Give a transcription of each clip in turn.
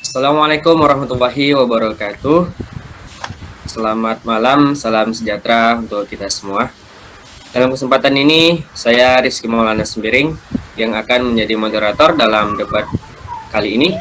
Assalamualaikum warahmatullahi wabarakatuh. Selamat malam, salam sejahtera untuk kita semua. Dalam kesempatan ini, saya Rizky Maulana Sembiring yang akan menjadi moderator dalam debat kali ini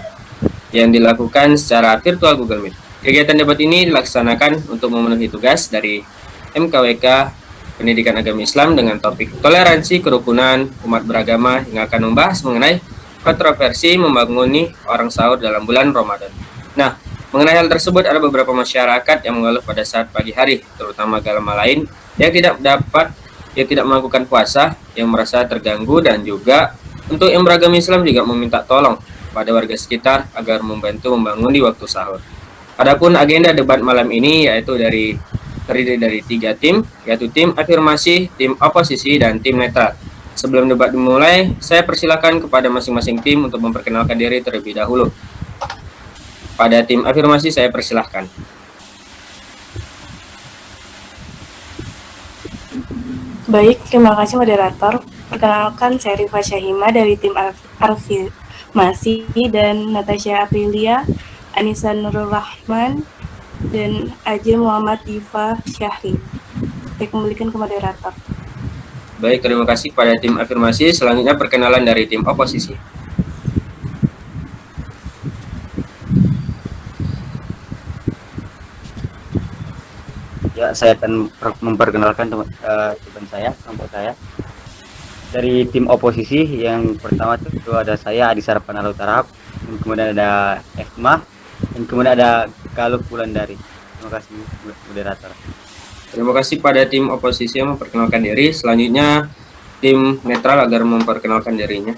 yang dilakukan secara virtual Google Meet. Kegiatan debat ini dilaksanakan untuk memenuhi tugas dari MKWK Pendidikan Agama Islam dengan topik toleransi kerukunan umat beragama yang akan membahas mengenai kontroversi membangun orang sahur dalam bulan Ramadan. Nah, mengenai hal tersebut ada beberapa masyarakat yang mengeluh pada saat pagi hari, terutama agama lain yang tidak melakukan puasa, yang merasa terganggu, dan juga untuk yang beragama Islam juga meminta tolong pada warga sekitar agar membantu membangun di waktu sahur. Adapun agenda debat malam ini terdiri dari 3 tim, yaitu tim afirmasi, tim oposisi, dan tim netral. Sebelum debat dimulai, saya persilakan kepada masing-masing tim untuk memperkenalkan diri terlebih dahulu. Pada tim afirmasi saya persilahkan. Baik, terima kasih moderator. Perkenalkan, saya Rifa Syahima dari tim Afirmasi dan Natasha Aprilia, Anissa Nurul Rahman, dan Ajil Muhammad Diva Syahri. Saya kembalikan ke moderator. Baik, terima kasih pada tim afirmasi. Selanjutnya perkenalan dari tim oposisi. Ya, saya akan memperkenalkan teman saya, kelompok saya. Dari tim oposisi yang pertama itu ada saya Adi Sarpana Lautarap, kemudian ada Esma, dan kemudian ada Kaluk Wulandari. Terima kasih moderator. Terima kasih pada tim oposisi yang memperkenalkan diri. Selanjutnya tim netral agar memperkenalkan dirinya.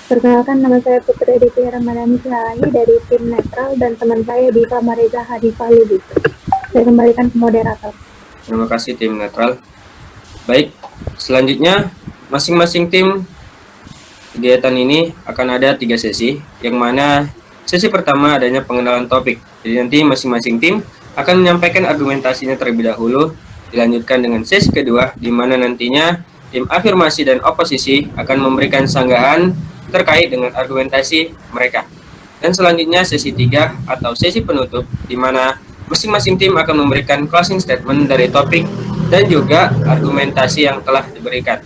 Perkenalkan, nama saya Putri Aditya Ramadhani Silahi dari tim netral dan teman saya Diva Mariza Hadifah Lubis. Saya kembalikan ke moderator. Terima kasih tim netral. Baik, selanjutnya masing-masing tim kegiatan ini akan ada 3 sesi, yang mana sesi pertama adanya pengenalan topik. Jadi nanti masing-masing tim akan menyampaikan argumentasinya terlebih dahulu, dilanjutkan dengan sesi kedua, di mana nantinya tim afirmasi dan oposisi akan memberikan sanggahan terkait dengan argumentasi mereka. Dan selanjutnya sesi 3 atau sesi penutup, di mana masing-masing tim akan memberikan closing statement dari topik dan juga argumentasi yang telah diberikan.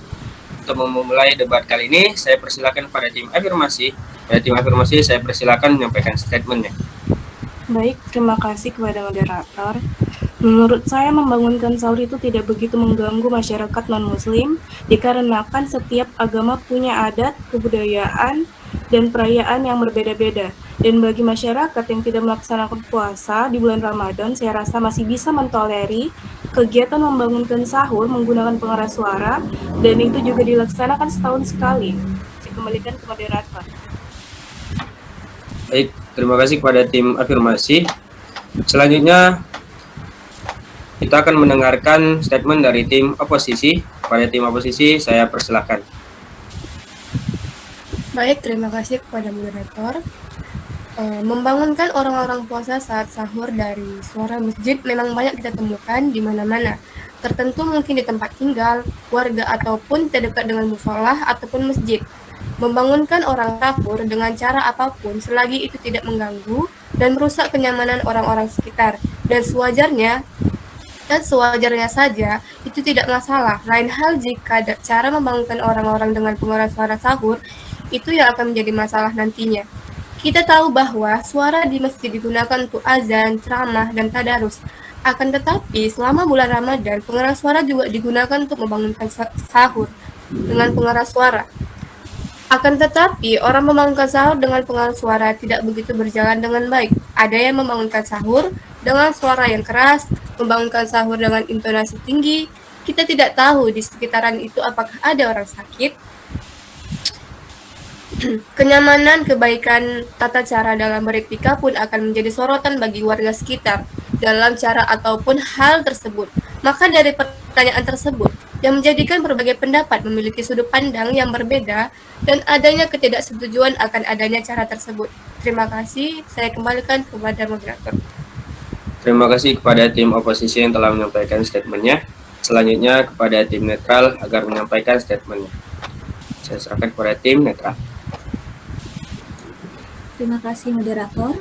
Untuk memulai debat kali ini, saya persilakan pada tim afirmasi. Pada tim afirmasi, saya persilakan menyampaikan statementnya. Baik, terima kasih kepada moderator. Menurut saya, membangunkan sahur itu tidak begitu mengganggu masyarakat non-muslim, dikarenakan setiap agama punya adat, kebudayaan, dan perayaan yang berbeda-beda. Dan bagi masyarakat yang tidak melaksanakan puasa di bulan Ramadan, saya rasa masih bisa mentoleri kegiatan membangunkan sahur menggunakan pengeras suara, dan itu juga dilaksanakan setahun sekali. Saya kembalikan ke moderator. Baik, terima kasih kepada tim afirmasi. Selanjutnya, kita akan mendengarkan statement dari tim oposisi. Pada tim oposisi, saya persilahkan. Baik, terima kasih kepada moderator. Membangunkan orang-orang puasa saat sahur dari suara masjid memang banyak kita temukan di mana-mana. Tertentu mungkin di tempat tinggal, warga ataupun terdekat dengan musolah ataupun masjid. Membangunkan orang sahur dengan cara apapun selagi itu tidak mengganggu dan merusak kenyamanan orang-orang sekitar. Dan sewajarnya saja itu tidak masalah. Lain hal jika cara membangunkan orang-orang dengan pengeras suara sahur itu yang akan menjadi masalah nantinya. Kita tahu bahwa suara di masjid digunakan untuk azan, ceramah, dan tadarus. Akan tetapi, selama bulan Ramadan, pengeras suara juga digunakan untuk membangunkan sahur dengan pengeras suara. Akan tetapi, orang membangunkan sahur dengan pengeras suara tidak begitu berjalan dengan baik. Ada yang membangunkan sahur dengan suara yang keras, membangunkan sahur dengan intonasi tinggi. Kita tidak tahu di sekitaran itu apakah ada orang sakit. Kenyamanan, kebaikan, tata cara dalam beretika pun akan menjadi sorotan bagi warga sekitar dalam cara ataupun hal tersebut. Maka dari pertanyaan tersebut, yang menjadikan berbagai pendapat memiliki sudut pandang yang berbeda dan adanya ketidaksetujuan akan adanya cara tersebut. Terima kasih, saya kembalikan kepada moderator. Terima kasih kepada tim oposisi yang telah menyampaikan statementnya. Selanjutnya kepada tim netral agar menyampaikan statementnya. Saya serahkan kepada tim netral. Terima kasih moderator.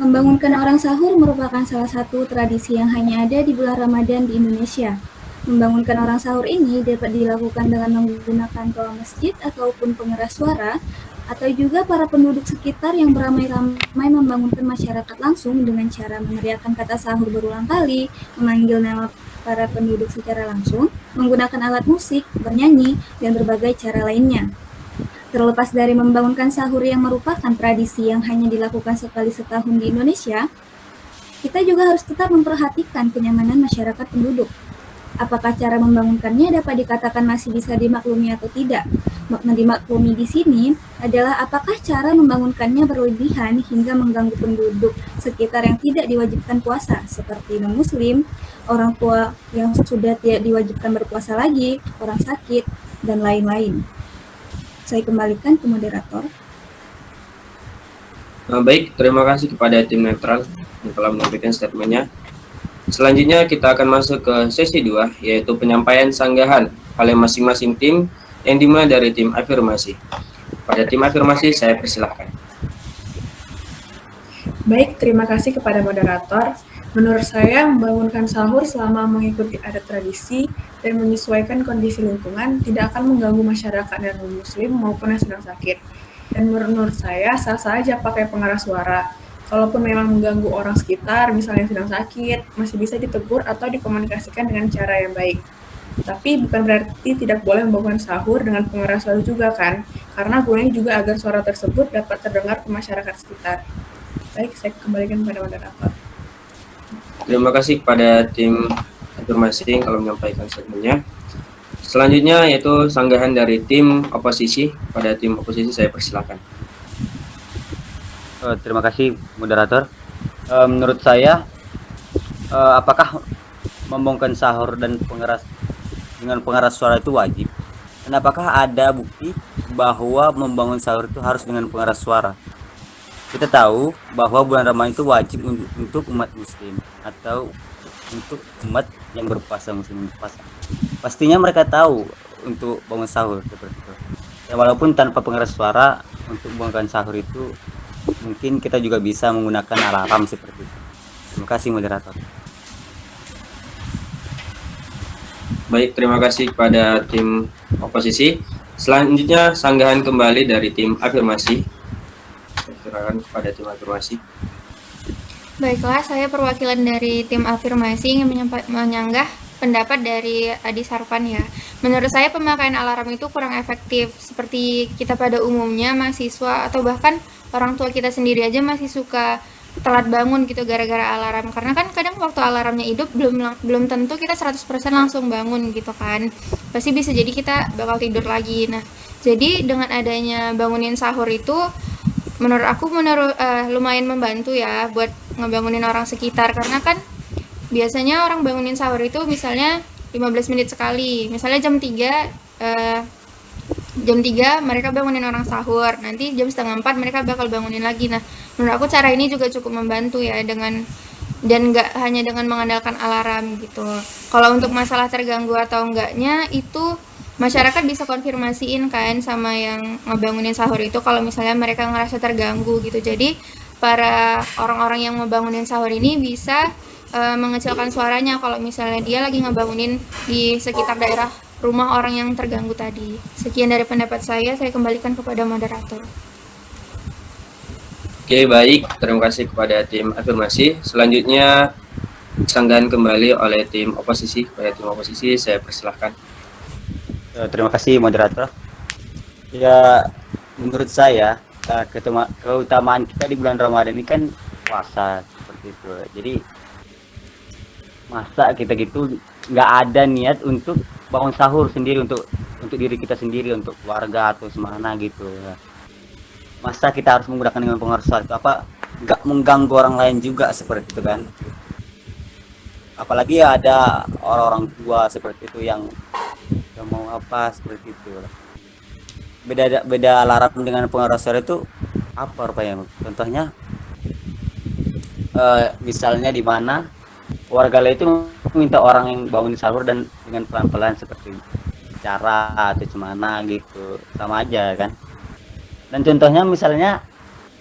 Membangunkan orang sahur merupakan salah satu tradisi yang hanya ada di bulan Ramadan di Indonesia. Membangunkan orang sahur ini dapat dilakukan dengan menggunakan toa masjid ataupun pengeras suara, atau juga para penduduk sekitar yang beramai-ramai membangunkan masyarakat langsung dengan cara meneriakkan kata sahur berulang kali, memanggil nama para penduduk secara langsung, menggunakan alat musik, bernyanyi, dan berbagai cara lainnya. Terlepas dari membangunkan sahur yang merupakan tradisi yang hanya dilakukan sekali setahun di Indonesia, kita juga harus tetap memperhatikan kenyamanan masyarakat penduduk. Apakah cara membangunkannya dapat dikatakan masih bisa dimaklumi atau tidak? Makna dimaklumi di sini adalah apakah cara membangunkannya berlebihan hingga mengganggu penduduk sekitar yang tidak diwajibkan puasa, seperti non-muslim, orang tua yang sudah tidak diwajibkan berpuasa lagi, orang sakit, dan lain-lain. Saya kembalikan ke moderator. Baik, terima kasih kepada tim netral yang telah menyampaikan statementnya. Selanjutnya kita akan masuk ke sesi 2, yaitu penyampaian sanggahan oleh masing-masing tim yang dimulai dari tim afirmasi. Pada tim afirmasi, saya persilahkan. Baik, terima kasih kepada moderator. Menurut saya, membangunkan sahur selama mengikuti adat tradisi dan menyesuaikan kondisi lingkungan tidak akan mengganggu masyarakat dan non-muslim maupun yang sedang sakit. Dan menurut saya, sah-sah aja pakai pengeras suara. Kalaupun memang mengganggu orang sekitar, misalnya sedang sakit, masih bisa ditegur atau dikomunikasikan dengan cara yang baik. Tapi bukan berarti tidak boleh membangunkan sahur dengan pengeras suara juga kan, karena gunanya juga agar suara tersebut dapat terdengar ke masyarakat sekitar. Baik, saya kembalikan kepada moderator. Terima kasih kepada tim afirmasi yang telah menyampaikan statementnya. Selanjutnya yaitu sanggahan dari tim oposisi. Pada tim oposisi saya persilakan. Terima kasih moderator. Menurut saya, apakah membongkar sahur dan dengan pengeras suara itu wajib? Dan apakah ada bukti bahwa membangun sahur itu harus dengan pengeras suara? Kita tahu bahwa bulan Ramadan itu wajib untuk umat muslim atau untuk umat yang berpuasa, muslim berpuasa. Pastinya mereka tahu untuk bangun sahur seperti itu. Ya, walaupun tanpa pengeras suara, untuk bangun sahur itu mungkin kita juga bisa menggunakan alarm seperti itu. Terima kasih moderator. Baik, terima kasih kepada tim oposisi. Selanjutnya sanggahan kembali dari tim afirmasi. Saya serahkan kepada tim afirmasi. Baiklah, saya perwakilan dari tim afirmasi ingin menyanggah pendapat dari Adi Sarpan ya. Menurut saya pemakaian alarm itu kurang efektif. Seperti kita pada umumnya mahasiswa atau bahkan orang tua kita sendiri aja masih suka telat bangun gitu gara-gara alarm. Karena kan kadang waktu alarmnya hidup belum tentu kita 100% langsung bangun gitu kan. Pasti bisa jadi kita bakal tidur lagi. Nah, jadi dengan adanya bangunin sahur itu menurut aku lumayan membantu ya buat ngebangunin orang sekitar, karena kan biasanya orang bangunin sahur itu misalnya 15 menit sekali, misalnya jam 3 mereka bangunin orang sahur, nanti jam 3:30 mereka bakal bangunin lagi. Nah, menurut aku cara ini juga cukup membantu ya, dan nggak hanya dengan mengandalkan alarm gitu. Kalau untuk masalah terganggu atau enggaknya itu masyarakat bisa konfirmasiin kan sama yang ngebangunin sahur itu kalau misalnya mereka ngerasa terganggu gitu. Jadi para orang-orang yang ngebangunin sahur ini bisa mengecilkan suaranya kalau misalnya dia lagi ngebangunin di sekitar daerah rumah orang yang terganggu tadi. Sekian dari pendapat saya kembalikan kepada moderator. Oke, baik. Terima kasih kepada tim afirmasi. Selanjutnya sanggahan kembali oleh tim oposisi. Pada tim oposisi saya persilahkan. Terima kasih moderator. Ya, menurut saya keutamaan kita di bulan Ramadan ini kan puasa seperti itu. Jadi masa kita gitu nggak ada niat untuk bangun sahur sendiri untuk diri kita sendiri, untuk keluarga atau semana gitu. Masa kita harus menggunakan dengan pengeras suara itu apa? Nggak mengganggu orang lain juga seperti itu kan? Apalagi ada orang-orang tua seperti itu yang nggak mau apa seperti itu. Beda alarm dengan pengeras suara itu apa rupanya? Contohnya misalnya di mana warga lain itu minta orang yang bangun sahur dan dengan pelan-pelan seperti bicara atau gimana gitu, sama aja kan. Dan contohnya misalnya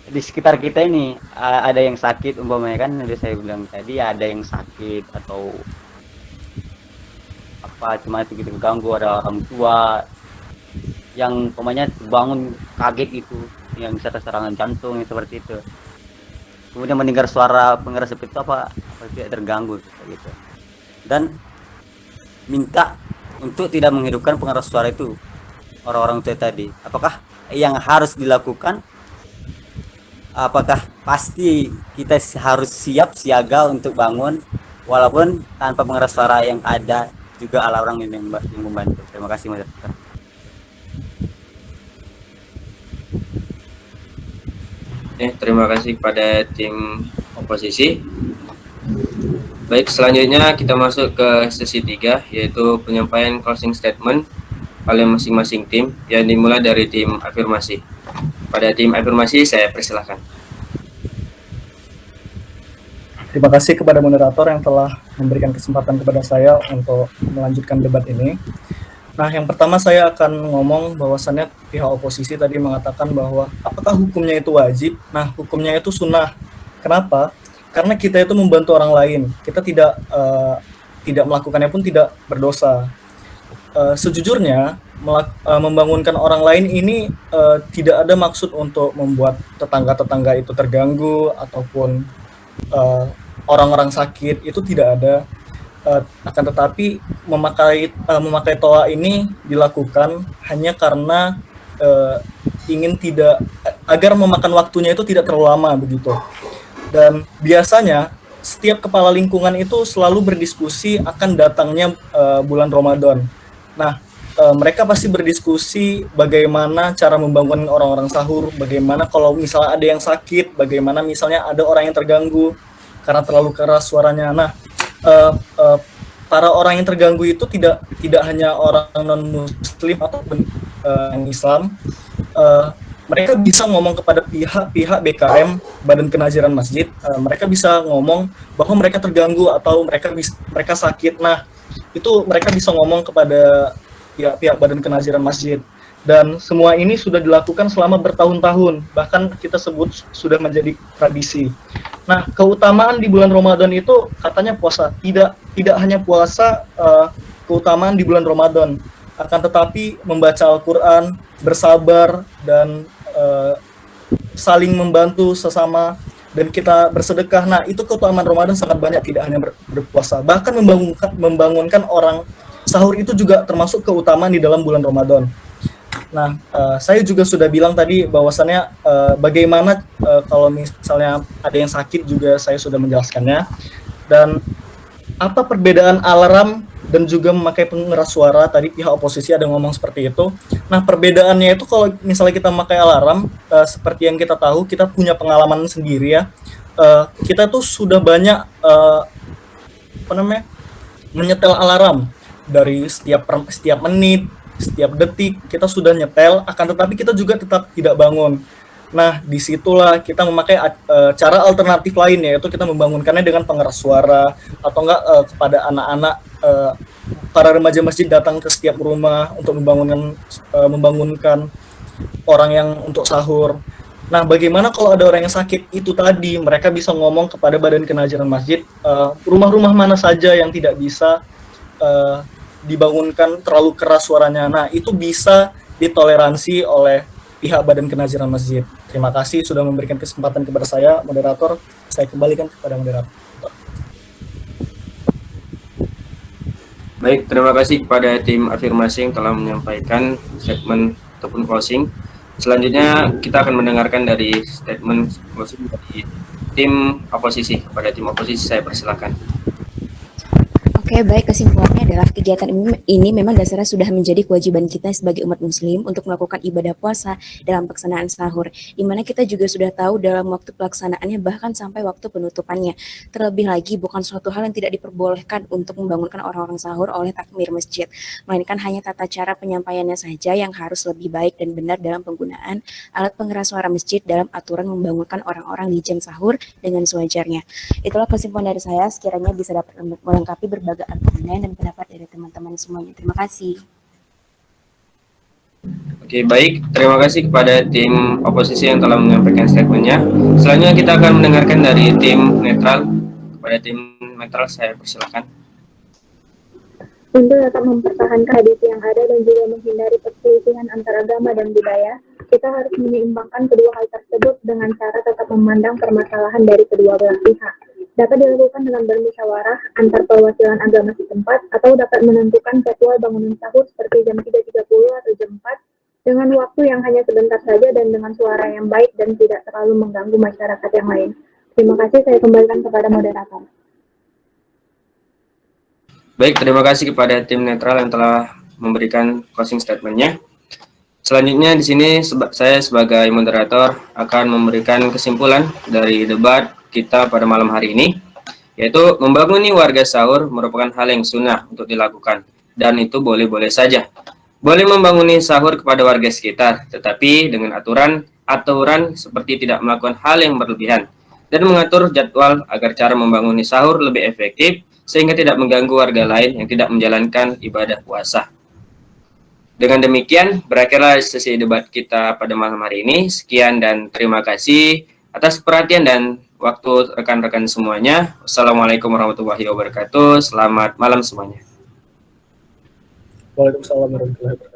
di sekitar kita ini ada yang sakit umpamanya, kan udah saya bilang tadi ada yang sakit atau apa cuma itu gitu ganggu, ada orang tua yang umpamanya bangun kaget itu yang bisa serangan jantung seperti itu, kemudian mendengar suara pengeras seperti itu apa tidak terganggu gitu, dan minta untuk tidak menghidupkan pengeras suara itu orang-orang tua tadi. Apakah yang harus dilakukan? Apakah pasti kita harus siap siaga untuk bangun walaupun tanpa pengeras suara yang ada juga alarm yang membantu? Terima kasih moderator. Terima kasih kepada tim oposisi. Baik, selanjutnya kita masuk ke sesi 3, yaitu penyampaian closing statement oleh masing-masing tim, yang dimulai dari tim afirmasi. Pada tim afirmasi, saya persilahkan. Terima kasih kepada moderator yang telah memberikan kesempatan kepada saya untuk melanjutkan debat ini. Nah, yang pertama saya akan ngomong bahwasannya pihak oposisi tadi mengatakan bahwa apakah hukumnya itu wajib? Nah, hukumnya itu sunnah. Kenapa? Karena kita itu membantu orang lain. Kita tidak melakukannya pun tidak berdosa. Sejujurnya, membangunkan orang lain ini tidak ada maksud untuk membuat tetangga-tetangga itu terganggu ataupun orang-orang sakit, itu tidak ada. Akan tetapi memakai toa ini dilakukan hanya karena ingin tidak agar memakan waktunya itu tidak terlalu lama begitu. Dan biasanya setiap kepala lingkungan itu selalu berdiskusi akan datangnya bulan Ramadan. Nah, mereka pasti berdiskusi bagaimana cara membangun orang-orang sahur, bagaimana kalau misalnya ada yang sakit, bagaimana misalnya ada orang yang terganggu karena terlalu keras suaranya. Nah, para orang yang terganggu itu tidak hanya orang non-muslim ataupun yang Islam. Mereka bisa ngomong kepada pihak BKM, Badan Kenaziran Masjid. Mereka bisa ngomong bahwa mereka terganggu atau mereka sakit. Nah, itu mereka bisa ngomong kepada pihak Badan Kenaziran Masjid. Dan semua ini sudah dilakukan selama bertahun-tahun, bahkan kita sebut sudah menjadi tradisi. Nah, keutamaan di bulan Ramadan itu katanya puasa. Tidak hanya puasa, keutamaan di bulan Ramadan, akan tetapi membaca Al-Quran, bersabar, dan saling membantu sesama, dan kita bersedekah. Nah, itu keutamaan Ramadan sangat banyak, tidak hanya berpuasa. Bahkan membangunkan orang sahur itu juga termasuk keutamaan di dalam bulan Ramadan. Nah, saya juga sudah bilang tadi bahwasannya bagaimana kalau misalnya ada yang sakit juga saya sudah menjelaskannya. Dan apa perbedaan alarm dan juga memakai pengeras suara, tadi pihak oposisi ada ngomong seperti itu. Nah, perbedaannya itu kalau misalnya kita memakai alarm, seperti yang kita tahu, kita punya pengalaman sendiri ya. Kita tuh sudah banyak menyetel alarm dari setiap menit, setiap detik kita sudah nyetel, akan tetapi kita juga tetap tidak bangun. Nah, disitulah kita memakai cara alternatif lain, yaitu kita membangunkannya dengan pengeras suara, atau enggak kepada anak-anak, para remaja masjid datang ke setiap rumah untuk membangunkan orang yang untuk sahur. Nah, bagaimana kalau ada orang yang sakit? Itu tadi mereka bisa ngomong kepada Badan Kenaziran Masjid, rumah-rumah mana saja yang tidak bisa dibangunkan terlalu keras suaranya. Nah, itu bisa ditoleransi oleh pihak Badan Kenaziran Masjid. Terima kasih sudah memberikan kesempatan kepada saya, moderator. Saya kembalikan kepada moderator. Baik, terima kasih kepada tim afirmasi yang telah menyampaikan statement ataupun closing. Selanjutnya kita akan mendengarkan dari statement closing dari tim oposisi. Kepada tim oposisi saya persilakan. Oke, baik, kesimpulannya adalah kegiatan ini memang dasarnya sudah menjadi kewajiban kita sebagai umat muslim untuk melakukan ibadah puasa dalam pelaksanaan sahur, di mana kita juga sudah tahu dalam waktu pelaksanaannya bahkan sampai waktu penutupannya. Terlebih lagi bukan suatu hal yang tidak diperbolehkan untuk membangunkan orang-orang sahur oleh takmir masjid, melainkan hanya tata cara penyampaiannya saja yang harus lebih baik dan benar dalam penggunaan alat pengeras suara masjid dalam aturan membangunkan orang-orang di jam sahur dengan sewajarnya. Itulah kesimpulan dari saya, sekiranya bisa dapat melengkapi berbagai argumen dan pendapat dari teman-teman semuanya. Terima kasih. Oke, baik. Terima kasih kepada tim oposisi yang telah menyampaikan statementnya. Selanjutnya kita akan mendengarkan dari tim netral. Kepada tim netral, saya persilakan. Untuk dapat mempertahankan tradisi yang ada dan juga menghindari perselisihan antar agama dan budaya, kita harus menyeimbangkan kedua hal tersebut dengan cara tetap memandang permasalahan dari kedua belah pihak. Dapat dilakukan dengan bermusyawarah antar perwakilan agama setempat atau dapat menentukan jadwal bangunan sahur seperti jam 3.30 atau jam 4 dengan waktu yang hanya sebentar saja dan dengan suara yang baik dan tidak terlalu mengganggu masyarakat yang lain. Terima kasih, saya kembalikan kepada moderator. Baik, terima kasih kepada tim netral yang telah memberikan closing statement-nya. Selanjutnya di sini saya sebagai moderator akan memberikan kesimpulan dari debat kita pada malam hari ini, yaitu membanguni warga sahur merupakan hal yang sunnah untuk dilakukan, dan itu boleh-boleh saja. Boleh membanguni sahur kepada warga sekitar, tetapi dengan aturan seperti tidak melakukan hal yang berlebihan, dan mengatur jadwal agar cara membanguni sahur lebih efektif, sehingga tidak mengganggu warga lain yang tidak menjalankan ibadah puasa. Dengan demikian, berakhirlah sesi debat kita pada malam hari ini. Sekian dan terima kasih atas perhatian dan waktu rekan-rekan semuanya. Wassalamualaikum warahmatullahi wabarakatuh. Selamat malam semuanya. Waalaikumsalam warahmatullahi wabarakatuh.